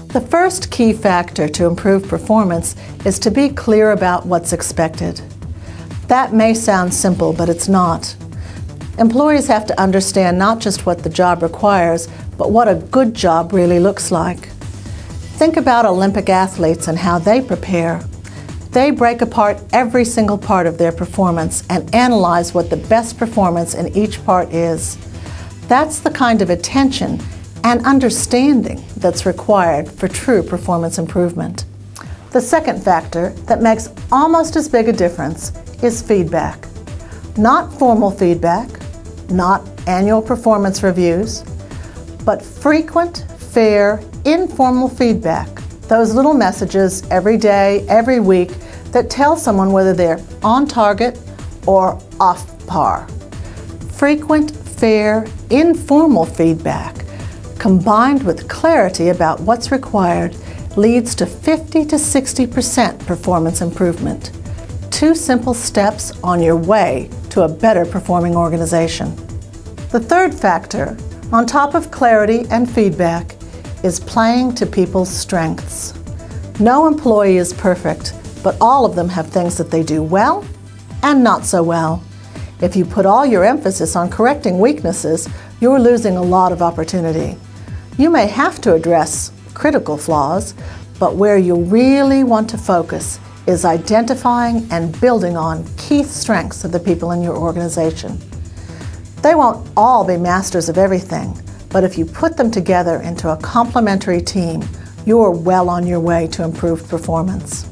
The first key factor to improve performance is to be clear about what's expected. That may sound simple, but it's not. Employees have to understand not just what the job requires, but what a good job really looks like. Think about Olympic athletes and how they prepare. They break apart every single part of their performance and analyze what the best performance in each part is. That's the kind of attention and understanding that's required for true performance improvement. The second factor that makes almost as big a difference is feedback. Not formal feedback, not annual performance reviews, but frequent, fair, informal feedback. Those little messages every day, every week that tell someone whether they're on target or off par. Frequent, fair, informal feedback combined with clarity about what's required leads to 50 to 60% performance improvement. 2 simple steps on your way to a better performing organization. The third factor, on top of clarity and feedback, is playing to people's strengths. No employee is perfect, but all of them have things that they do well and not so well. If you put all your emphasis on correcting weaknesses, you're losing a lot of opportunity. You may have to address critical flaws, but where you really want to focus is identifying and building on key strengths of the people in your organization. They won't all be masters of everything, but if you put them together into a complementary team, you're well on your way to improved performance.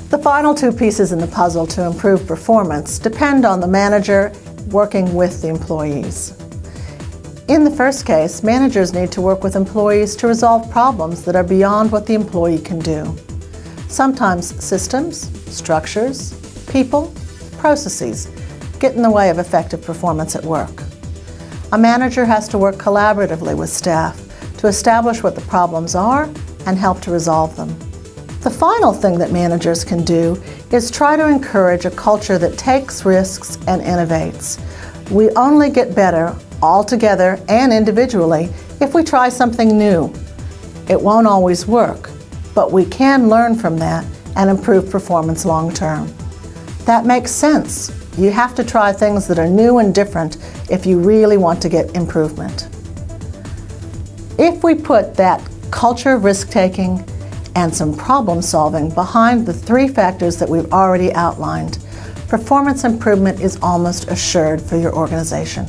The final 2 pieces in the puzzle to improve performance depend on the manager working with the employees. In the first case, managers need to work with employees to resolve problems that are beyond what the employee can do. Sometimes systems, structures, people, processes get in the way of effective performance at work. A manager has to work collaboratively with staff to establish what the problems are and help to resolve them. The final thing that managers can do is try to encourage a culture that takes risks and innovates. We only get better all together and individually if we try something new. It won't always work, but we can learn from that and improve performance long term. That makes sense. You have to try things that are new and different if you really want to get improvement. If we put that culture of risk-taking and some problem solving behind the 3 factors that we've already outlined, performance improvement is almost assured for your organization.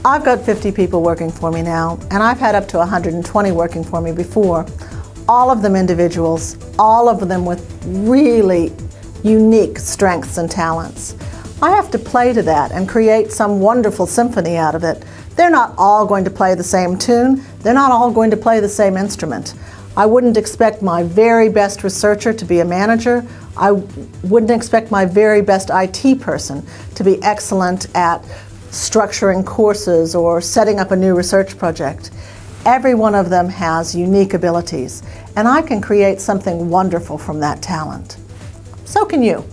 I've got 50 people working for me now, and I've had up to 120 working for me before. All of them individuals, all of them with really unique strengths and talents. I have to play to that and create some wonderful symphony out of it. They're not all going to play the same tune. They're not all going to play the same instrument. I wouldn't expect my very best researcher to be a manager. I wouldn't expect my very best IT person to be excellent at structuring courses or setting up a new research project. Every one of them has unique abilities, and I can create something wonderful from that talent. So can you.